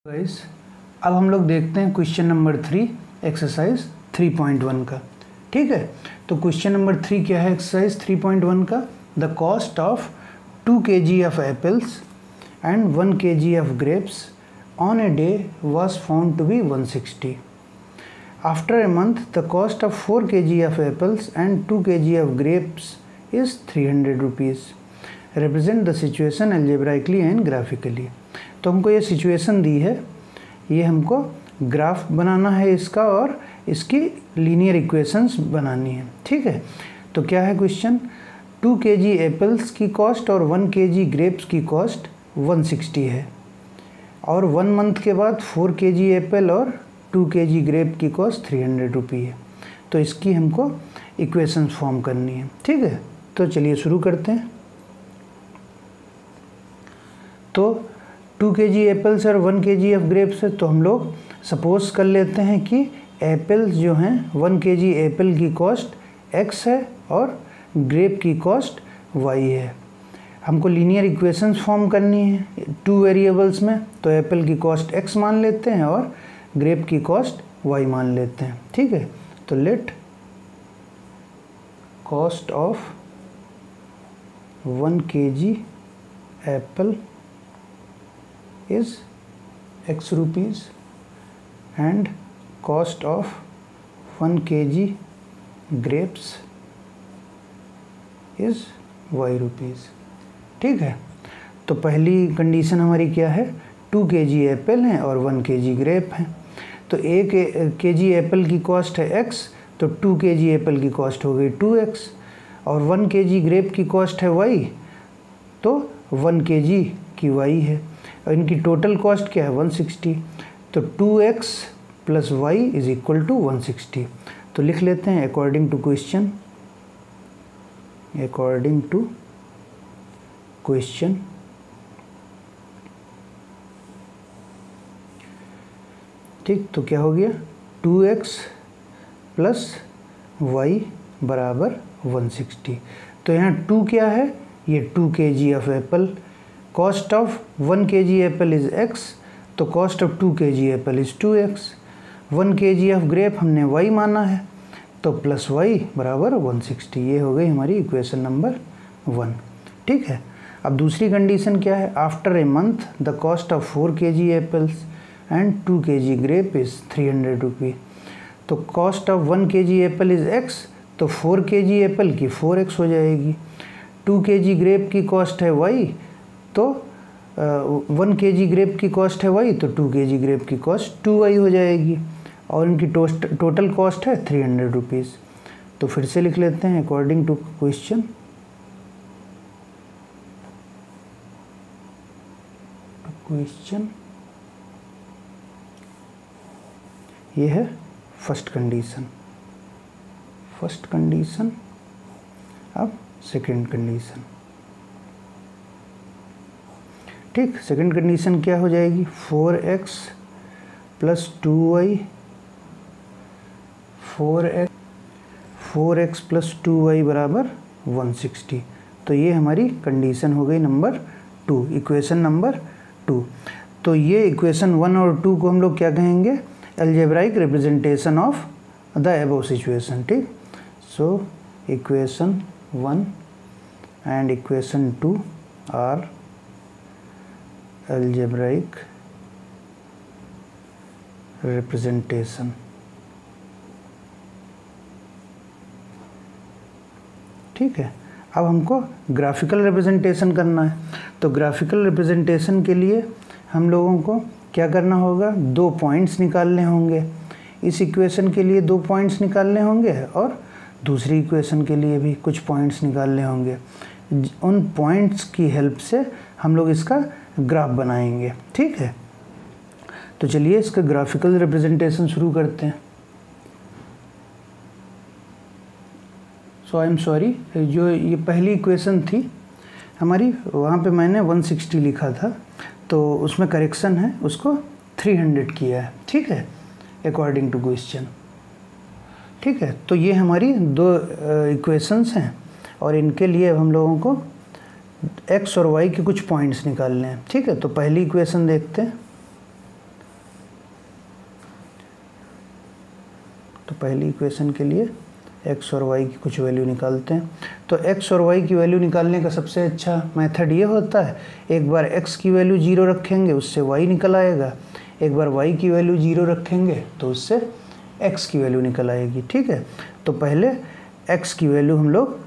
Guys अब हम लोग देखते हैं क्वेश्चन नंबर 3 एक्सरसाइज 3.1 का। ठीक है, तो क्वेश्चन नंबर 3 क्या है एक्सरसाइज 3.1 का? The cost of 2 kg of apples and 1 kg of grapes on a day was found to be 160। After a month the cost of 4 kg of apples and 2 kg of grapes is 300 rupees. Represent the situation algebraically and graphically. तो हमको ये situation दी है, ये हमको graph बनाना है इसका और इसकी लीनियर इक्वेशंस बनानी है। ठीक है, तो क्या है क्वेश्चन? 2 kg एप्पल्स की कॉस्ट और 1 kg ग्रेप्स की कॉस्ट 160 है और 1 मंथ के बाद 4 kg एप्पल और 2 kg ग्रेप की कॉस्ट 300 रुपये है। तो इसकी हमको इक्वेशंस फॉर्म करनी है। ठीक है, तो चलिए शुरू करते हैं। तो 2 kg एप्पल्स और 1 kg ऑफ ग्रेप्स है, तो हम लोग सपोज कर लेते हैं कि एप्पल्स जो हैं 1 kg एप्पल की कॉस्ट x है और ग्रेप की कॉस्ट y है। हमको लीनियर इक्वेशंस फॉर्म करनी है 2 वेरिएबल्स में, तो एप्पल की कॉस्ट x मान लेते हैं और ग्रेप की कॉस्ट y मान लेते हैं। ठीक है, तो let cost of 1 kg Apple is x rupees and cost of 1 kg grapes is y rupees। ठीक है, तो पहली कंडीशन हमारी क्या है? 2 kg एप्पल हैं और 1 kg ग्रेप हैं। तो 1 kg एप्पल की कॉस्ट है x, तो 2 kg एप्पल की कॉस्ट हो गई 2x और 1 kg ग्रेप की कॉस्ट है y, तो 1 kg की y है और इनकी टोटल कॉस्ट क्या है 160। तो 2x plus y is equal to 160। तो लिख लेते हैं according to question, according to question ठीक, तो क्या हो गया 2x प्लस y बराबर 160। तो यहाँ 2 क्या है? ये 2 kg of Apple. Cost of 1 kg apple is x, तो cost of 2 kg apple is 2x। 1 kg of grape हमने y माना है, तो प्लस y बराबर 160। ये हो गई हमारी इक्वेशन नंबर 1। ठीक है, अब दूसरी कंडीशन क्या है? After a month the cost of 4 kg apples and 2 kg grape is 300 रुपये। तो cost of 1 kg apple is x, तो 4 kg एप्पल की 4x हो जाएगी। 2 kg ग्रेप की कॉस्ट है y, तो 1 kg ग्रेप की कॉस्ट है y, तो 2 kg ग्रेप की कॉस्ट 2y हो जाएगी और इनकी टोटल कॉस्ट है 300 रुपीज़। तो फिर से लिख लेते हैं अकॉर्डिंग टू क्वेश्चन, ये है फर्स्ट कंडीशन। अब सेकंड कंडीशन। ठीक, सेकंड कंडीशन क्या हो जाएगी? 4x plus 2y, 4x plus 2y बराबर 160। तो ये हमारी कंडीशन हो गई नंबर 2, इक्वेशन नंबर 2। तो ये इक्वेशन 1 और 2 को हम लोग क्या कहेंगे? Algebraic representation of the above situation. ठीक, so equation 1 and equation 2 are algebraic representation। ठीक है, अब हमको ग्राफिकल रिप्रेजेंटेशन करना है। तो ग्राफिकल रिप्रेजेंटेशन के लिए हम लोगों को क्या करना होगा? 2 पॉइंट्स निकालने होंगे। इस इक्वेशन के लिए 2 पॉइंट्स निकालने होंगे और दूसरी इक्वेशन के लिए भी कुछ पॉइंट्स निकालने होंगे। उन पॉइंट्स की हेल्प से हम लोग इसका ग्राफ बनाएंगे। ठीक है, तो चलिए इसका ग्राफिकल रिप्रेजेंटेशन शुरू करते हैं। सो आई एम सॉरी, जो ये पहली इक्वेशन थी हमारी, वहाँ पे मैंने 160 लिखा था, तो उसमें करेक्शन है, उसको 300 किया है। ठीक है, अकॉर्डिंग टू क्वेश्चन। ठीक है, तो ये हमारी 2 इक्वेशंस हैं और इनके लिए हम लोगों को x और y के कुछ पॉइंट्स निकालने हैं। ठीक है, तो पहली इक्वेशन देखते हैं। तो पहली इक्वेशन के लिए x और y की कुछ वैल्यू निकालते हैं। तो x और y की वैल्यू निकालने का सबसे अच्छा मेथड ये होता है, एक बार x की वैल्यू 0 रखेंगे उससे y निकल आएगा, एक बार y की वैल्यू 0 रखेंगे तो उससे x की वैल्यू निकल आएगी। ठीक है, तो पहले x की वैल्यू हम लोग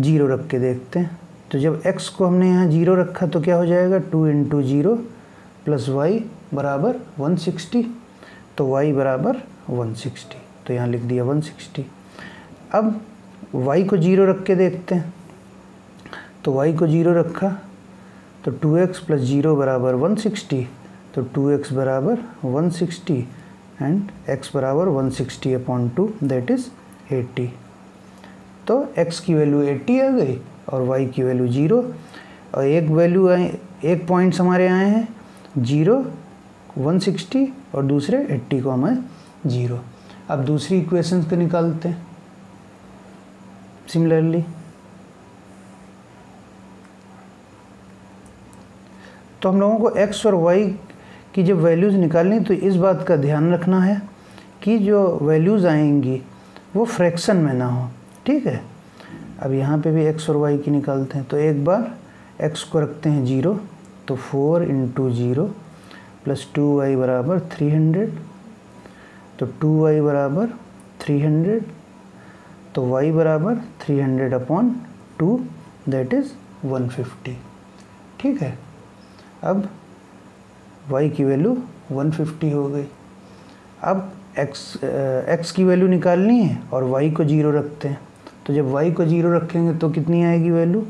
0 रख के देखते हैं। तो जब x को हमने यहाँ 0 रखा तो क्या हो जाएगा, 2 × 0 + y बराबर 160, तो y बराबर 160, तो यहाँ लिख दिया 160। अब y को 0 रख के देखते हैं, तो y को 0 रखा तो 2x + 0 बराबर 160, तो 2x बराबर 160 एंड x बराबर 160/2 दैट इज़ 80। तो x की वैल्यू 80 आ गई और y की वैल्यू 0, और एक पॉइंट्स हमारे आए हैं 0, 160 और दूसरे 80,0। अब दूसरी इक्वेशन को निकालते हैं सिमिलरली। तो हम लोगों को x और y की जब वैल्यूज़ निकालनी तो इस बात का ध्यान रखना है कि जो वैल्यूज़ आएंगी वो फ्रैक्शन में ना हो। ठीक है, अब यहाँ पे भी x और y की निकालते हैं। तो एक बार x को रखते हैं 0, तो 4 × 0 + 2y बराबर 300, तो 2y बराबर 300, तो y बराबर 300/2 दैट इज़ 150। ठीक है, अब y की वैल्यू 150 हो गई। अब x की वैल्यू निकालनी है और y को 0 रखते हैं। तो जब y को 0 रखेंगे तो कितनी आएगी वैल्यू,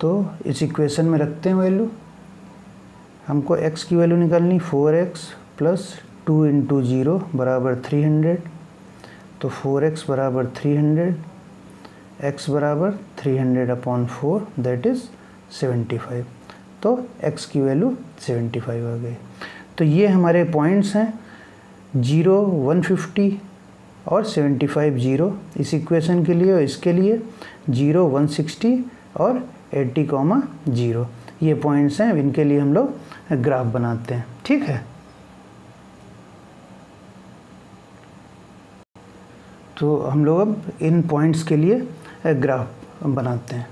तो इस इक्वेशन में रखते हैं वैल्यू। हमको x की वैल्यू निकालनी 4x + 2 × 0 बराबर 300, तो 4x बराबर 300, x बराबर 300/4 दैट इज़ 75, तो x की वैल्यू 75 आ गई। तो ये हमारे पॉइंट्स हैं 0, 150 और 75, 0 इस इक्वेशन के लिए, और इसके लिए 0, 160 और 80,0 ये पॉइंट्स हैं, इनके लिए हम लोग ग्राफ बनाते हैं। ठीक है, तो हम लोग अब इन पॉइंट्स के लिए ग्राफ बनाते हैं।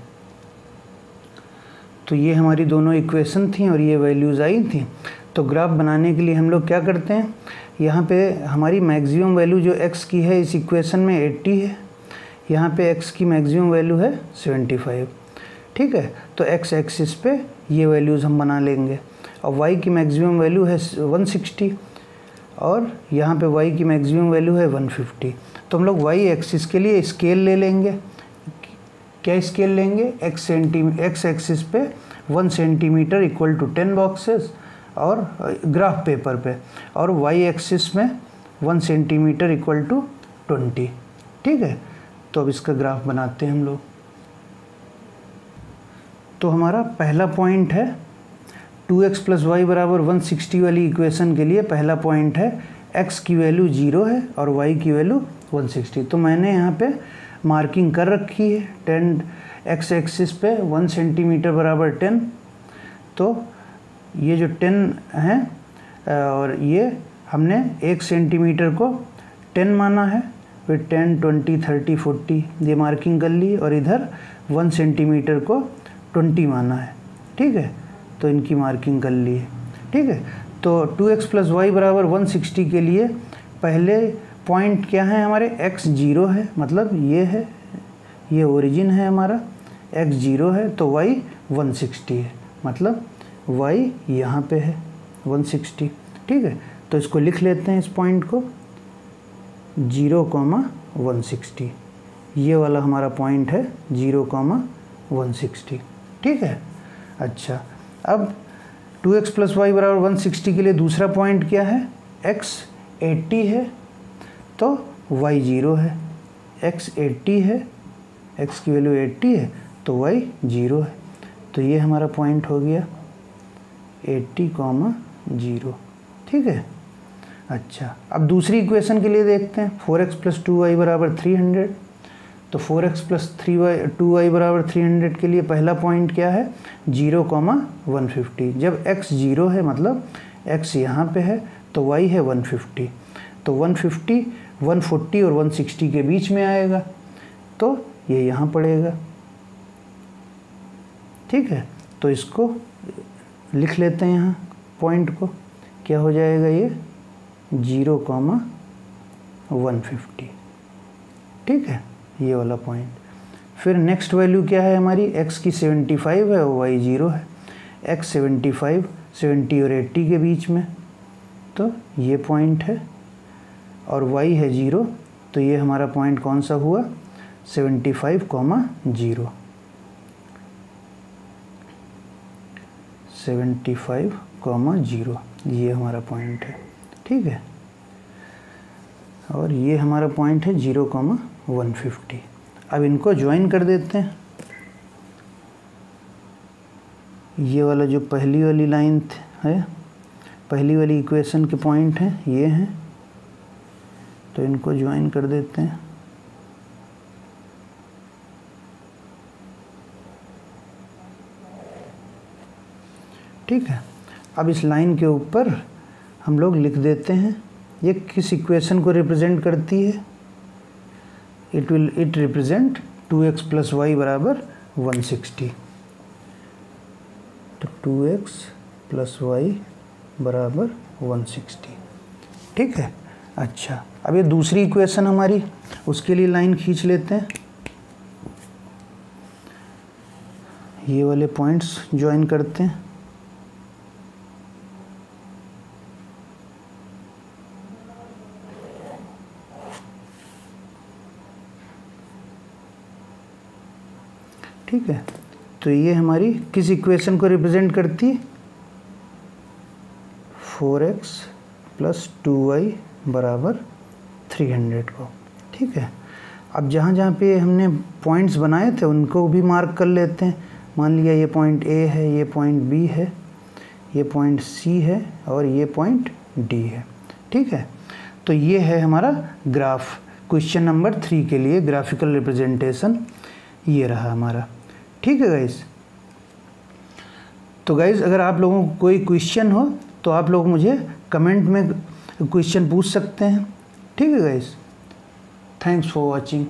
तो ये हमारी दोनों इक्वेशन थी और ये वैल्यूज़ आई थी। तो ग्राफ बनाने के लिए हम लोग क्या करते हैं, यहाँ पे हमारी मैक्सिमम वैल्यू जो x की है इस इक्वेशन में 80 है, यहाँ पे x की मैक्सिमम वैल्यू है 75। ठीक है, तो x एक्सिस पे ये वैल्यूज़ हम बना लेंगे, और y की मैक्सिमम वैल्यू है 160 और यहाँ पे y की मैक्सिमम वैल्यू है 150। तो हम लोग y एक्सिस के लिए स्केल ले लेंगे। क्या स्केल लेंगे, x एक्सिस पे 1 सेंटीमीटर = 10 बॉक्सेस और ग्राफ पेपर पे, और y एक्सिस में 1 सेंटीमीटर = 20। ठीक है, तो अब इसका ग्राफ बनाते हैं हम लोग। तो हमारा पहला पॉइंट है 2x + y बराबर 160 वाली इक्वेशन के लिए पहला पॉइंट है x की वैल्यू 0 है और y की वैल्यू 160। तो मैंने यहाँ पे मार्किंग कर रखी है 10, x एक्सिस पे 1 सेंटीमीटर बराबर 10, तो ये जो 10 है और ये हमने 1 सेंटीमीटर को 10 माना है, फिर 10, 20, 30, 40 ये मार्किंग कर ली, और इधर 1 सेंटीमीटर को 20 माना है। ठीक है, तो इनकी मार्किंग कर ली है। ठीक है, तो 2x + y बराबर 160 के लिए पहले पॉइंट क्या है हमारे, x 0 है, मतलब ये है, ये ओरिजिन है हमारा, x 0 है, तो y 160 है, मतलब y यहाँ पे है 160। ठीक है, तो इसको लिख लेते हैं इस पॉइंट को 0,160, ये वाला हमारा पॉइंट है 0,160। ठीक है, अच्छा, अब 2x + y बराबर 160 के लिए दूसरा पॉइंट क्या है, x 80 है तो y 0 है, x 80 है, x की वैल्यू 80 है तो y 0 है, तो ये हमारा पॉइंट हो गया 80,0। ठीक है, अच्छा, अब दूसरी इक्वेशन के लिए देखते हैं 4x + 2y बराबर 300। तो 4x + 2y बराबर 300 के लिए पहला पॉइंट क्या है, 0,150। जब x 0 है मतलब x यहाँ पे है तो y है 150, तो 150 140 और 160 के बीच में आएगा, तो ये यहाँ पड़ेगा। ठीक है, तो इसको लिख लेते हैं यहाँ पॉइंट को, क्या हो जाएगा ये 0,150। ठीक है, ये वाला पॉइंट। फिर नेक्स्ट वैल्यू क्या है हमारी, x की 75 है और y 0 है। x 75, 70 और 80 के बीच में, तो ये पॉइंट है, और y है 0, तो ये हमारा पॉइंट कौन सा हुआ 75,0। 75,0 ये हमारा पॉइंट है। ठीक है, और ये हमारा पॉइंट है 0,150। अब इनको ज्वाइन कर देते हैं। ये वाला जो पहली वाली लाइन है, पहली वाली इक्वेशन के पॉइंट हैं ये हैं, तो इनको ज्वाइन कर देते हैं। ठीक है, अब इस लाइन के ऊपर हम लोग लिख देते हैं ये किस इक्वेशन को रिप्रेजेंट करती है। It represent 2x + y = 160। तो 2x + y = 160। ठीक है, अच्छा, अब ये दूसरी इक्वेशन हमारी, उसके लिए लाइन खींच लेते हैं। ये वाले पॉइंट्स ज्वाइन करते हैं। ठीक है, तो ये हमारी किस इक्वेशन को रिप्रेजेंट करती है, 4x + 2y = 300 को। ठीक है, अब जहाँ जहाँ पे हमने पॉइंट्स बनाए थे उनको भी मार्क कर लेते हैं। मान लिया ये पॉइंट A है, ये पॉइंट B है, ये पॉइंट C है और ये पॉइंट D है। ठीक है, तो ये है हमारा ग्राफ। क्वेश्चन नंबर 3 के लिए ग्राफिकल रिप्रेजेंटेशन ये रहा हमारा। ठीक है गाइस, तो गाइस अगर आप लोगों को कोई क्वेश्चन हो तो आप लोग मुझे कमेंट में क्वेश्चन पूछ सकते हैं। ठीक है गाइस, थैंक्स फॉर वॉचिंग।